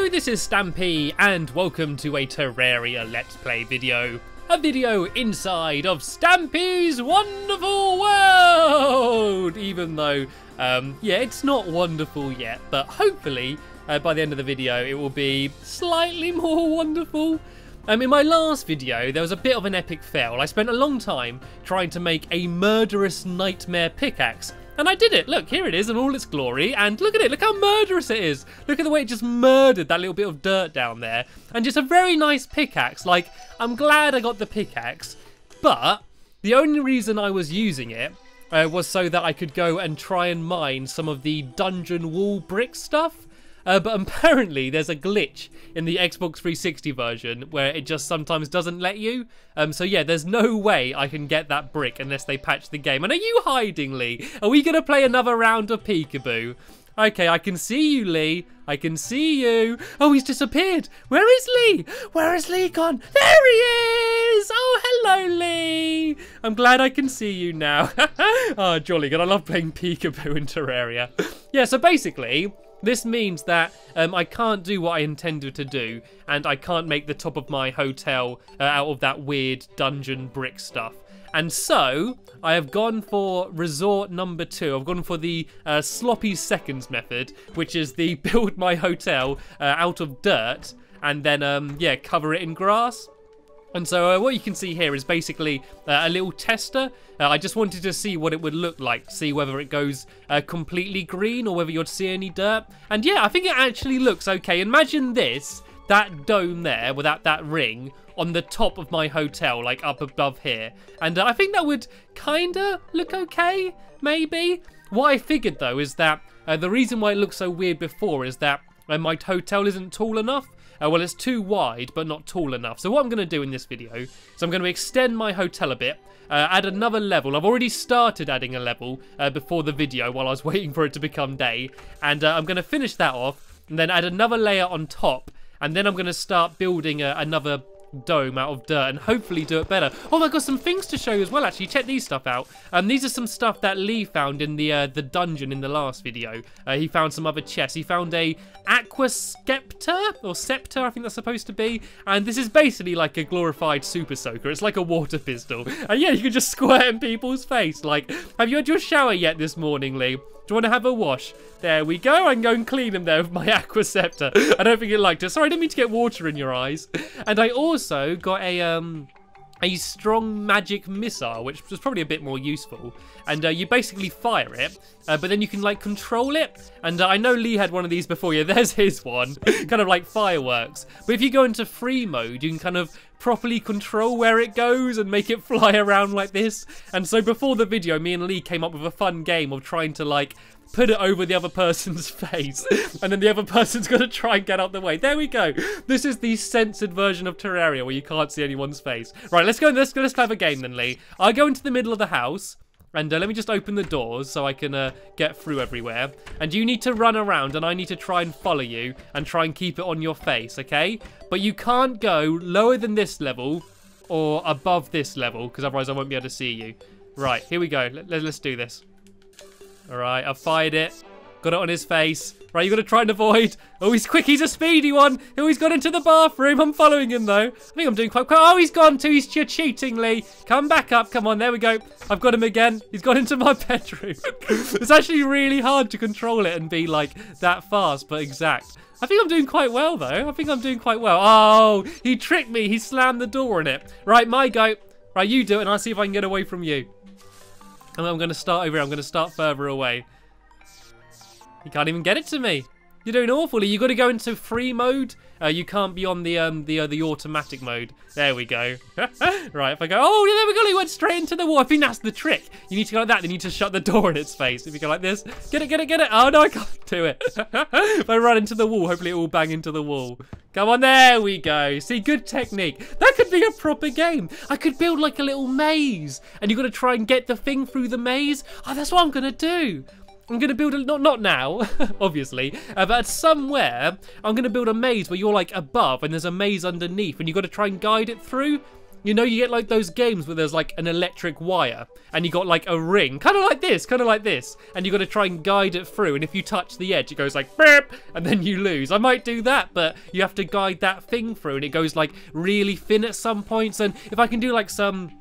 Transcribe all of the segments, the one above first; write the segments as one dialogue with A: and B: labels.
A: Hello, this is Stampy, and welcome to a Terraria Let's Play video. A video inside of Stampy's wonderful world! Even though, yeah, it's not wonderful yet, but hopefully, by the end of the video, it will be slightly more wonderful. In my last video, there was a bit of an epic fail. I spent a long time trying to make a murderous nightmare pickaxe. And I did it. Look, here it is in all its glory. And look at it. Look how murderous it is. Look at the way it just murdered that little bit of dirt down there. And just a very nice pickaxe. Like, I'm glad I got the pickaxe. But the only reason I was using it was so that I could go and try and mine some of the dungeon wall brick stuff. But apparently there's a glitch in the Xbox 360 version where it just sometimes doesn't let you. So yeah, there's no way I can get that brick unless they patch the game. And are you hiding, Lee? Are we going to play another round of peekaboo? Okay, I can see you, Lee. I can see you. Oh, he's disappeared. Where is Lee? Where is Lee gone? There he is. Oh, hello, Lee. I'm glad I can see you now. Oh, jolly good. I love playing peekaboo in Terraria. Yeah, so basically, this means that I can't do what I intended to do, and I can't make the top of my hotel out of that weird dungeon brick stuff. And so, I have gone for resort number 2. I've gone for the sloppy seconds method, which is the build my hotel out of dirt, and then, yeah, cover it in grass. And so what you can see here is basically a little tester. I just wanted to see what it would look like, see whether it goes completely green or whether you'd see any dirt. And yeah, I think it actually looks okay. Imagine this, that dome there without that ring on the top of my hotel, like up above here. And I think that would kind of look okay, maybe. What I figured though is that the reason why it looked so weird before is that my hotel isn't tall enough. Well, it's too wide, but not tall enough. So what I'm going to do in this video is I'm going to extend my hotel a bit, add another level. I've already started adding a level before the video while I was waiting for it to become day. And I'm going to finish that off and then add another layer on top. And then I'm going to start building another dome out of dirt and hopefully do it better. Oh, I've got some things to show you as well, actually. Check these stuff out. These are some stuff that Lee found in the dungeon in the last video. He found some other chests. He found a aqua scepter, or scepter, I think that's supposed to be. And this is basically like a glorified super soaker. It's like a water pistol. And yeah, you can just squirt in people's face. Like, have you had your shower yet this morning, Lee? Do you want to have a wash? There we go. I can go and clean them there with my aqua scepter. I don't think it liked it. Sorry, I didn't mean to get water in your eyes. And I also got a strong magic missile, which was probably a bit more useful. And you basically fire it, but then you can like control it. And I know Lee had one of these before. Yeah, there's his one, kind of like fireworks. But if you go into free mode, you can kind of properly control where it goes and make it fly around like this. And so before the video, me and Lee came up with a fun game of trying to like put it over the other person's face, and then the other person's gonna try and get out the way. There we go. This is the censored version of Terraria where you can't see anyone's face. Right, let's go. Let's have a game then, Lee. I go into the middle of the house, and let me just open the doors so I can get through everywhere. And you need to run around, and I need to try and follow you and try and keep it on your face, okay? But you can't go lower than this level or above this level, because otherwise I won't be able to see you. Right, here we go. Let's do this. All right, I've fired it. Got it on his face. Right, you got to try and avoid. Oh, he's quick. He's a speedy one. Oh, he's gone into the bathroom. I'm following him, though. I think I'm doing quite quick. Oh, he's gone too. You're cheating, Lee. Come back up. Come on. There we go. I've got him again. He's gone into my bedroom. It's actually really hard to control it and be, like, that fast but exact. I think I'm doing quite well, though. I think I'm doing quite well. Oh, he tricked me. He slammed the door on it. Right, my go. Right, you do it, and I'll see if I can get away from you. And I'm going to start over here. I'm going to start further away. You can't even get it to me. You're doing awfully. You've got to go into free mode. You can't be on the automatic mode. There we go. Right, if I go... Oh, yeah, there we go. He went straight into the wall. I think that's the trick. You need to go like that. Then you need to shut the door in its face. If you go like this. Get it, get it, get it. Oh, no, I can't do it. If I run into the wall, hopefully it will bang into the wall. Come on, there we go. See, good technique. That could be a proper game. I could build like a little maze. And you've got to try and get the thing through the maze. Oh, that's what I'm going to do. I'm going to build a, not now, obviously, but somewhere, I'm going to build a maze where you're like above and there's a maze underneath and you've got to try and guide it through. You know, you get like those games where there's like an electric wire and you got like a ring, kind of like this, and you got to try and guide it through. And if you touch the edge, it goes like beep, and then you lose. I might do that, but you have to guide that thing through, and it goes like really thin at some points. And if I can do like some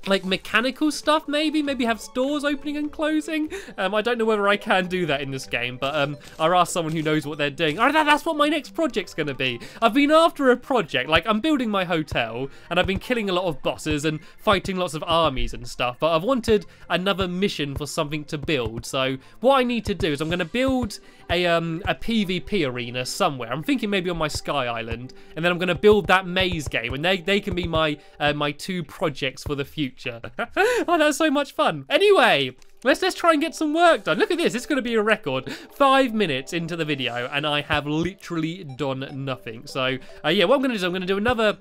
A: like mechanical stuff, maybe have doors opening and closing. I don't know whether I can do that in this game, but I'll ask someone who knows what they're doing. Oh, that's what my next project's gonna be. I've been after a project, like I'm building my hotel, and I've been killing a lot of bosses and fighting lots of armies and stuff, but I've wanted another mission for something to build. So what I need to do is I'm gonna build a PvP arena somewhere. I'm thinking maybe on my Sky Island, and then I'm gonna build that maze game, and they can be my my 2 projects for the future. Oh, that's so much fun. Anyway, let's try and get some work done. Look at this. It's going to be a record. 5 minutes into the video, and I have literally done nothing. So, yeah, what I'm going to do is I'm going to do another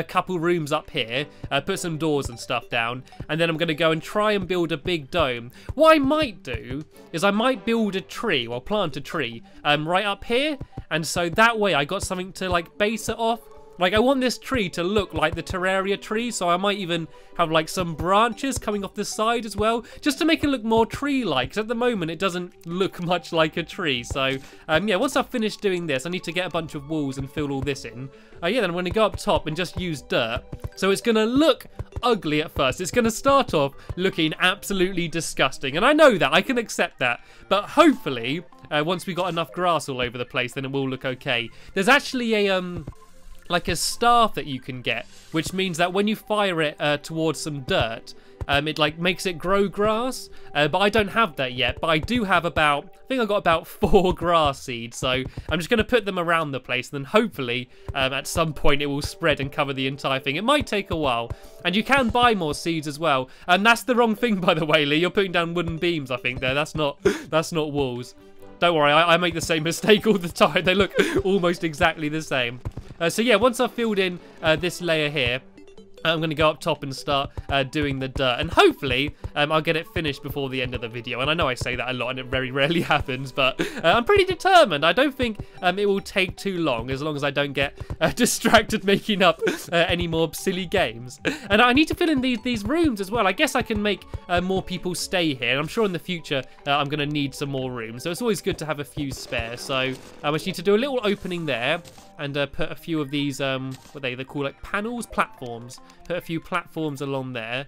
A: couple rooms up here, put some doors and stuff down, and then I'm going to go and try and build a big dome. What I might do is I might build a tree, well, plant a tree, right up here, and so that way I got something to, like, base it off. Like, I want this tree to look like the Terraria tree, so I might even have, like, some branches coming off the side as well, just to make it look more tree-like, because at the moment it doesn't look much like a tree. So, yeah, once I've finished doing this, I need to get a bunch of walls and fill all this in. Yeah, then I'm going to go up top and just use dirt. So it's going to look ugly at first. It's going to start off looking absolutely disgusting, and I know that. I can accept that. But hopefully, once we got enough grass all over the place, then it will look okay. There's actually a like a staff that you can get, which means that when you fire it towards some dirt, it like makes it grow grass, but I don't have that yet. But I do have I think I got about 4 grass seeds, so I'm just going to put them around the place, and then hopefully at some point it will spread and cover the entire thing. It might take a while, and you can buy more seeds as well. And that's the wrong thing, by the way, Lee. You're putting down wooden beams, I think, there. That's not walls. Don't worry, I make the same mistake all the time. They look almost exactly the same. So yeah, once I've filled in this layer here, I'm going to go up top and start doing the dirt. And hopefully, I'll get it finished before the end of the video. And I know I say that a lot and it very rarely happens, but I'm pretty determined. I don't think it will take too long as I don't get distracted making up any more silly games. And I need to fill in these rooms as well. I guess I can make more people stay here. And I'm sure in the future, I'm going to need some more rooms. So it's always good to have a few spare. So I just need to do a little opening there and put a few of these, what they call like panels, platforms. Put a few platforms along there,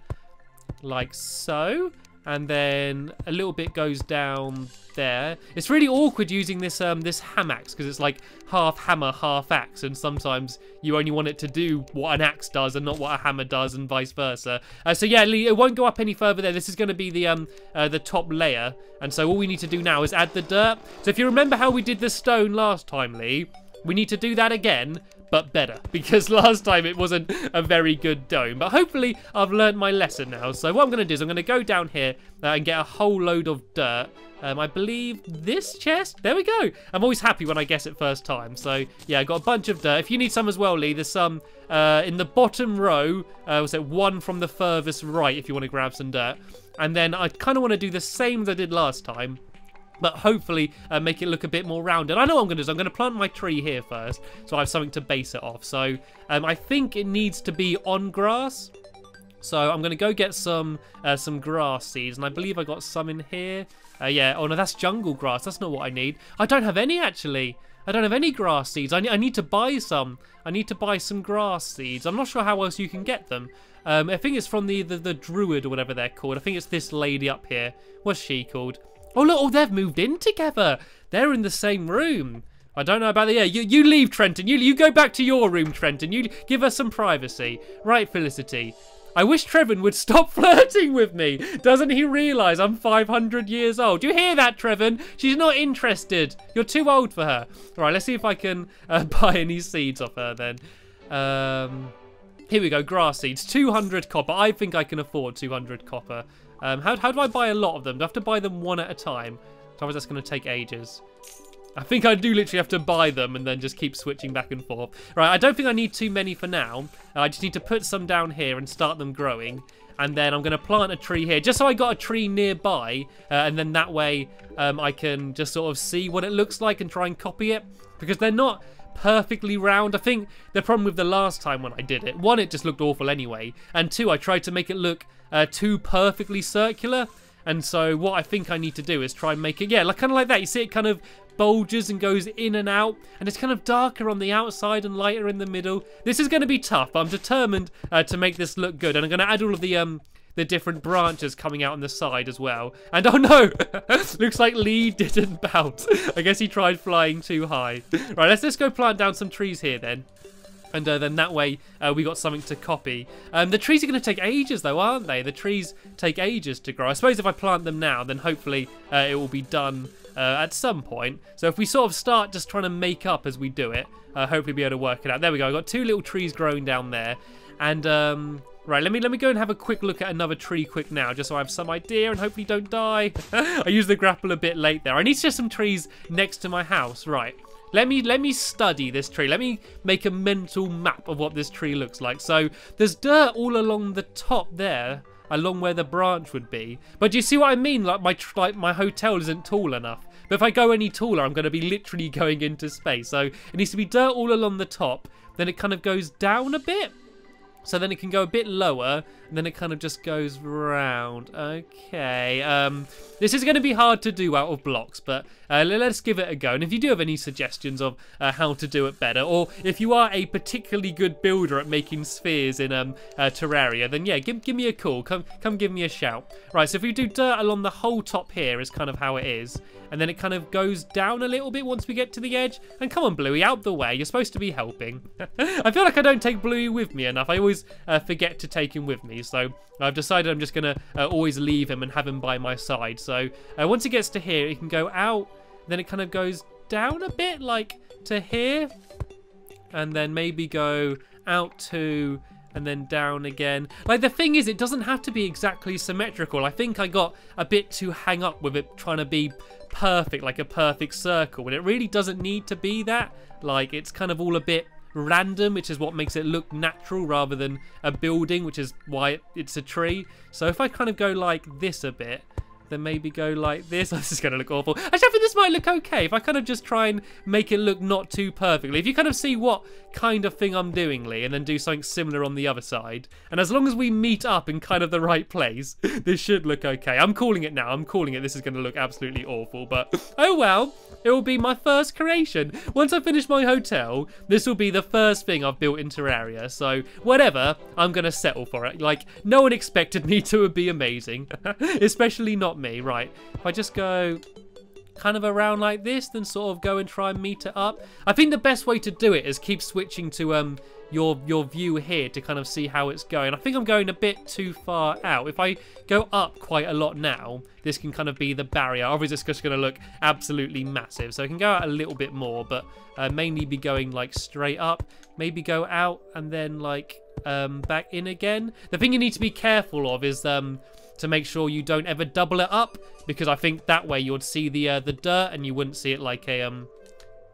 A: like so, and then a little bit goes down there. It's really awkward using this this hammer because it's like half hammer, half axe, and sometimes you only want it to do what an axe does and not what a hammer does, and vice versa. So yeah, Lee, it won't go up any further there. This is going to be the top layer, and so all we need to do now is add the dirt. So if you remember how we did the stone last time, Lee, we need to do that again, but better, because last time it wasn't a very good dome. But hopefully I've learned my lesson now. So what I'm going to do is I'm going to go down here and get a whole load of dirt. I believe this chest. There we go. I'm always happy when I guess it first time. So yeah, I got a bunch of dirt. If you need some as well, Lee, there's some in the bottom row. Was it one from the furthest right if you want to grab some dirt. And then I kind of want to do the same as I did last time, but hopefully make it look a bit more rounded. I know what I'm going to do is I'm going to plant my tree here first, so I have something to base it off. So I think it needs to be on grass. So I'm going to go get some grass seeds, and I believe I got some in here. Yeah, oh no, that's jungle grass. That's not what I need. I don't have any, actually. I don't have any grass seeds. I need to buy some. I need to buy some grass seeds. I'm not sure how else you can get them. I think it's from the druid or whatever they're called. I think it's this lady up here. What's she called? Oh, look, oh, they've moved in together. They're in the same room. I don't know about the... Yeah, you leave, Trenton. You go back to your room, Trenton. You give us some privacy. Right, Felicity. I wish Trevin would stop flirting with me. Doesn't he realise I'm 500 years old? Do you hear that, Trevin? She's not interested. You're too old for her. All right, let's see if I can buy any seeds off her then. Here we go, grass seeds. 200 copper. I think I can afford 200 copper. How do I buy a lot of them? Do I have to buy them one at a time? Otherwise that's going to take ages. I think I do literally have to buy them and then just keep switching back and forth. Right, I don't think I need too many for now. I just need to put some down here and start them growing. And then I'm going to plant a tree here, just so I got a tree nearby. And then that way I can just sort of see what it looks like and try and copy it. Because they're not perfectly round. I think the problem with the last time when I did it, one, it just looked awful anyway, and two, I tried to make it look too perfectly circular. And so what I think I need to do is try and make it, yeah, like kind of like that. You see it kind of bulges and goes in and out, and it's kind of darker on the outside and lighter in the middle. This is going to be tough, but I'm determined to make this look good. And I'm going to add all of the different branches coming out on the side as well. And oh no, looks like Lee didn't bounce. I guess he tried flying too high. Right, let's go plant down some trees here then. And then that way we got something to copy. The trees are going to take ages though, aren't they? The trees take ages to grow. I suppose if I plant them now, then hopefully it will be done at some point. So if we sort of start just trying to make up as we do it, hopefully be able to work it out. There we go. I've got 2 little trees growing down there. And right, let me go and have a quick look at another tree quick now, just so I have some idea and hopefully don't die. I used the grapple a bit late there. I need just some trees next to my house. Right. Let me study this tree. Let me make a mental map of what this tree looks like. So there's dirt all along the top there, along where the branch would be. But do you see what I mean? Like my hotel isn't tall enough. But if I go any taller, I'm going to be literally going into space. So it needs to be dirt all along the top. Then it kind of goes down a bit. So then it can go a bit lower, and then it kind of just goes round. Okay, this is going to be hard to do out of blocks, but let's give it a go. And if you do have any suggestions of how to do it better, or if you are a particularly good builder at making spheres in Terraria, then yeah, give me a call. Come give me a shout. Right, so if we do dirt along the whole top here is kind of how it is. And then it kind of goes down a little bit once we get to the edge. And come on, Bluey, out the way. You're supposed to be helping. I feel like I don't take Bluey with me enough. I always forget to take him with me. So I've decided I'm just going to always leave him and have him by my side. So once it gets to here, it can go out. Then it kind of goes down a bit, like to here. And then maybe go out to... and then down again. Like, the thing is, it doesn't have to be exactly symmetrical. I think I got a bit too hung up with it trying to be perfect, like a perfect circle, and it really doesn't need to be that. Like, it's kind of all a bit random, which is what makes it look natural rather than a building, which is why it's a tree. So if I kind of go like this a bit, then maybe go like this. This is going to look awful. Actually, I think this might look okay if I kind of just try and make it look not too perfectly. If you kind of see what kind of thing I'm doing, Lee, and then do something similar on the other side. And as long as we meet up in kind of the right place, this should look okay. I'm calling it now. I'm calling it. This is going to look absolutely awful. But, oh well, it will be my first creation. Once I finish my hotel, this will be the first thing I've built in Terraria. So, whatever, I'm going to settle for it. Like, no one expected me to be amazing. Especially not me. Right, if I just go kind of around like this, then sort of go and try and meet it up. I think the best way to do it is keep switching to your view here to kind of see how it's going. I think I'm going a bit too far out. If I go up quite a lot now, this can kind of be the barrier. Obviously it's just going to look absolutely massive, so I can go out a little bit more, but mainly be going like straight up, maybe go out and then like back in again. The thing you need to be careful of is to make sure you don't ever double it up, because I think that way you'd see the dirt and you wouldn't see it like a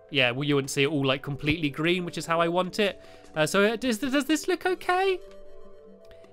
A: yeah, well, you wouldn't see it all like completely green, which is how I want it. So does this look okay?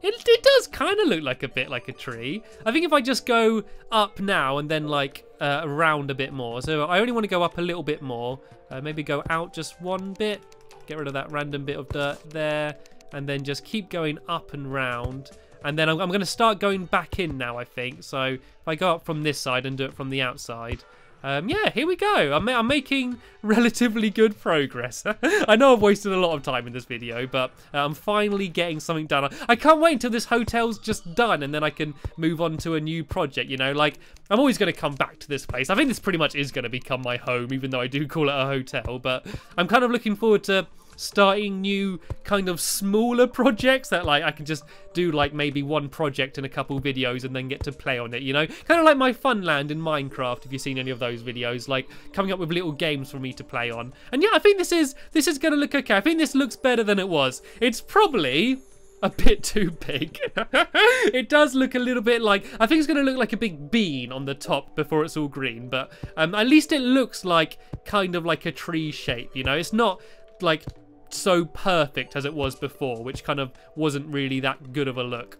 A: It does kind of look like a bit like a tree. I think if I just go up now and then like around a bit more, so I only want to go up a little bit more, maybe go out just one bit, get rid of that random bit of dirt there, and then just keep going up and round. And then I'm going to start going back in now, I think. So if I go up from this side and do it from the outside. Yeah, here we go. I'm making relatively good progress. I know I've wasted a lot of time in this video, but I'm finally getting something done. I can't wait until this hotel's just done and then I can move on to a new project, you know? Like, I'm always going to come back to this place. I think this pretty much is going to become my home, even though I do call it a hotel. But I'm kind of looking forward to starting new kind of smaller projects that like I can just do like maybe one project in a couple videos and then get to play on it, you know, kind of like my Funland in Minecraft, if you've seen any of those videos, like coming up with little games for me to play on. And yeah, I think this is going to look okay. I think this looks better than it was. It's probably a bit too big. It does look a little bit like, I think it's going to look like a big bean on the top before it's all green, but at least it looks like kind of like a tree shape, you know. It's not like so perfect as it was before, which kind of wasn't really that good of a look.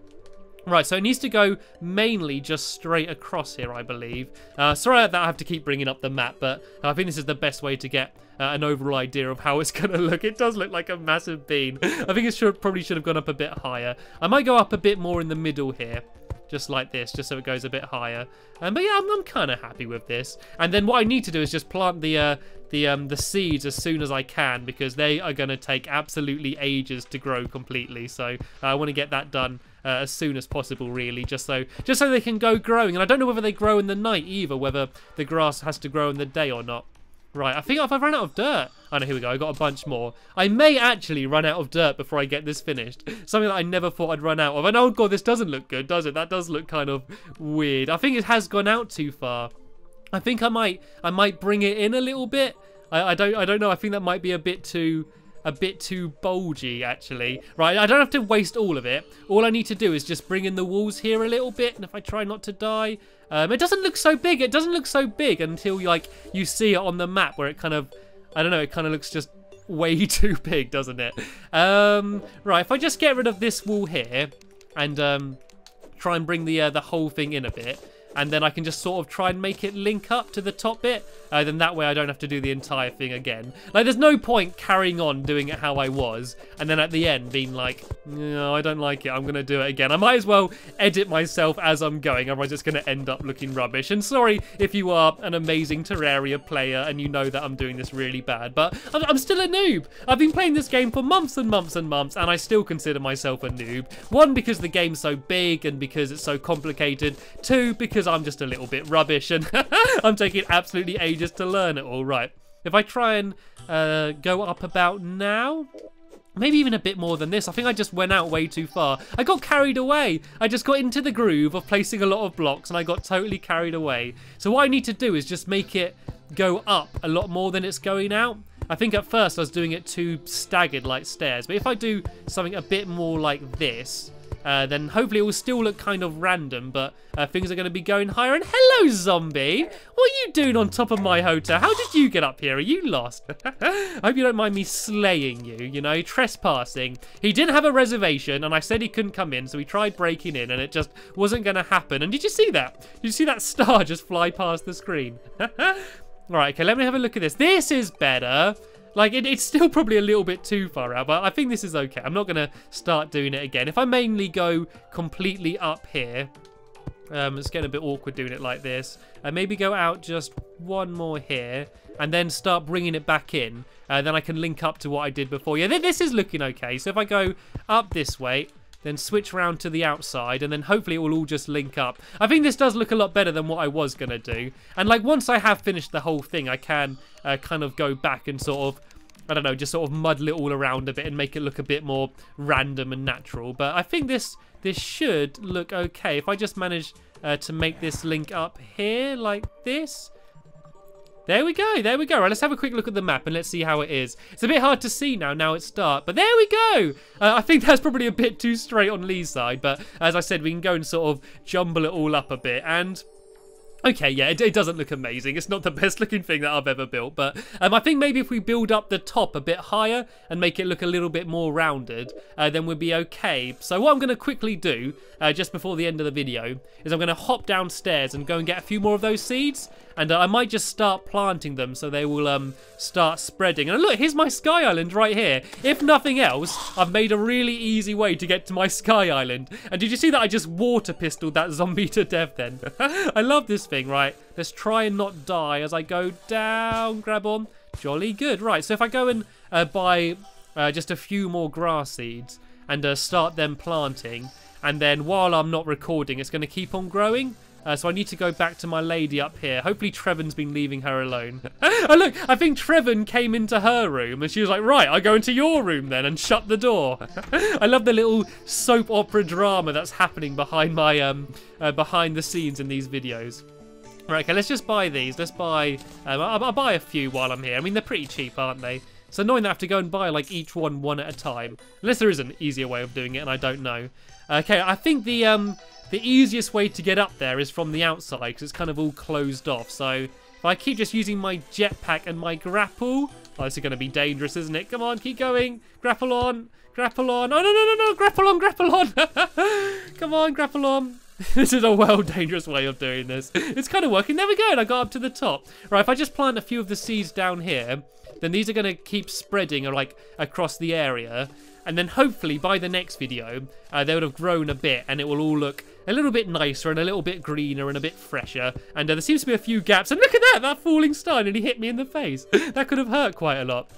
A: Right, so it needs to go mainly just straight across here, I believe. Sorry that I have to keep bringing up the map, but I think this is the best way to get an overall idea of how it's going to look. It does look like a massive bean. I think it probably should have gone up a bit higher. I might go up a bit more in the middle here, just like this, just so it goes a bit higher. But yeah, I'm kind of happy with this. And then what I need to do is just plant the seeds as soon as I can, because they are going to take absolutely ages to grow completely. So I want to get that done as soon as possible, really, just so they can go growing. And I don't know whether they grow in the night either, whether the grass has to grow in the day or not. Right, I think I've run out of dirt. Oh no, here we go. I got a bunch more. I may actually run out of dirt before I get this finished. Something that I never thought I'd run out of. And oh god, this doesn't look good, does it? That does look kind of weird. I think it has gone out too far. I think I might bring it in a little bit. I don't know. I think that might be a bit too bulgy, actually. Right, I don't have to waste all of it. All I need to do is just bring in the walls here a little bit, and if I try not to die, it doesn't look so big. It doesn't look so big until you see it on the map, where it kind of, I don't know, it kind of looks just way too big, doesn't it? Right, if I just get rid of this wall here and try and bring the whole thing in a bit, and then I can just sort of try and make it link up to the top bit. Then that way I don't have to do the entire thing again. Like, there's no point carrying on doing it how I was, and then at the end being like, no, I don't like it, I'm going to do it again. I might as well edit myself as I'm going, otherwise it's going to end up looking rubbish. And sorry if you are an amazing Terraria player and you know that I'm doing this really bad, but I'm still a noob. I've been playing this game for months and months and months, and I still consider myself a noob. One, because the game's so big and because it's so complicated. Two, because I'm just a little bit rubbish and I'm taking absolutely ages to learn it all. Right, if I try and go up about now, maybe even a bit more than this. I think I just went out way too far. I got carried away. I just got into the groove of placing a lot of blocks and I got totally carried away. So what I need to do is just make it go up a lot more than it's going out. I think at first I was doing it too staggered like stairs, but if I do something a bit more like this, then hopefully it will still look kind of random, but things are going to be going higher. And hello, zombie! What are you doing on top of my hotel? How did you get up here? Are you lost? I hope you don't mind me slaying you, you know, trespassing. He didn't have a reservation, and I said he couldn't come in, so he tried breaking in, and it just wasn't going to happen. And did you see that? Did you see that star just fly past the screen? Right, okay, let me have a look at this. This is better. Like, it's still probably a little bit too far out, but I think this is okay. I'm not going to start doing it again. If I mainly go completely up here, it's getting a bit awkward doing it like this. Maybe go out just one more here, and then start bringing it back in. Then I can link up to what I did before. Yeah, this is looking okay. So if I go up this way, then switch around to the outside, and then hopefully it will all just link up. I think this does look a lot better than what I was going to do. And like, once I have finished the whole thing, I can kind of go back and sort of, I don't know, just sort of muddle it all around a bit and make it look a bit more random and natural. But I think this should look okay. If I just manage to make this link up here like this. There we go, there we go. Right, let's have a quick look at the map and let's see how it is. It's a bit hard to see now it's dark, but there we go. I think that's probably a bit too straight on Lee's side, but as I said, we can go and sort of jumble it all up a bit. And okay, yeah, it doesn't look amazing. It's not the best looking thing that I've ever built, but I think maybe if we build up the top a bit higher and make it look a little bit more rounded, then we'll be okay. So what I'm going to quickly do, just before the end of the video, is I'm going to hop downstairs and go and get a few more of those seeds, and I might just start planting them so they will start spreading. And look, here's my Sky Island right here. If nothing else, I've made a really easy way to get to my Sky Island. And did you see that I just water pistoled that zombie to death then? I love this thing, right? Let's try and not die as I go down. Grab on. Jolly good. Right, so if I go and buy just a few more grass seeds and start them planting, and then while I'm not recording, it's going to keep on growing. So I need to go back to my lady up here. Hopefully Treven's been leaving her alone. Oh look, I think Treven came into her room and she was like, right, I'll go into your room then, and shut the door. I love the little soap opera drama that's happening behind my behind the scenes in these videos. Right, okay, let's just buy these. Let's buy, I'll buy a few while I'm here. I mean, they're pretty cheap, aren't they? It's annoying that I have to go and buy like each one at a time. Unless there is an easier way of doing it and I don't know. Okay, I think the easiest way to get up there is from the outside because it's kind of all closed off. So if I keep just using my jetpack and my grapple, Oh, this is going to be dangerous, isn't it? Come on, keep going. Grapple on. Grapple on. Oh, no. Grapple on, grapple on. Come on, grapple on. This is a well dangerous way of doing this. It's kind of working. There we go. And I got up to the top. Right, if I just plant a few of the seeds down here, then these are going to keep spreading like across the area. And then hopefully by the next video, they would have grown a bit and it will all look a little bit nicer and a little bit greener and a bit fresher. And there seems to be a few gaps. And look at that falling star nearly hit me in the face. That could have hurt quite a lot.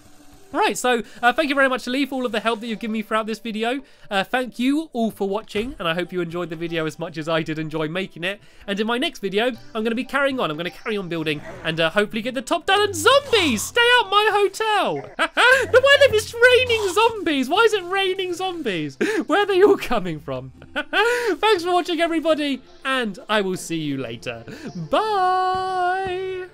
A: Right, so thank you very much, Lee, for all of the help that you've given me throughout this video. Thank you all for watching, and I hope you enjoyed the video as much as I did enjoy making it. And in my next video, I'm going to be carrying on. I'm going to carry on building and hopefully get the top done. And zombies! Stay out my hotel! Why are this raining zombies? Why is it raining zombies? Where are they all coming from? Thanks for watching, everybody, and I will see you later. Bye!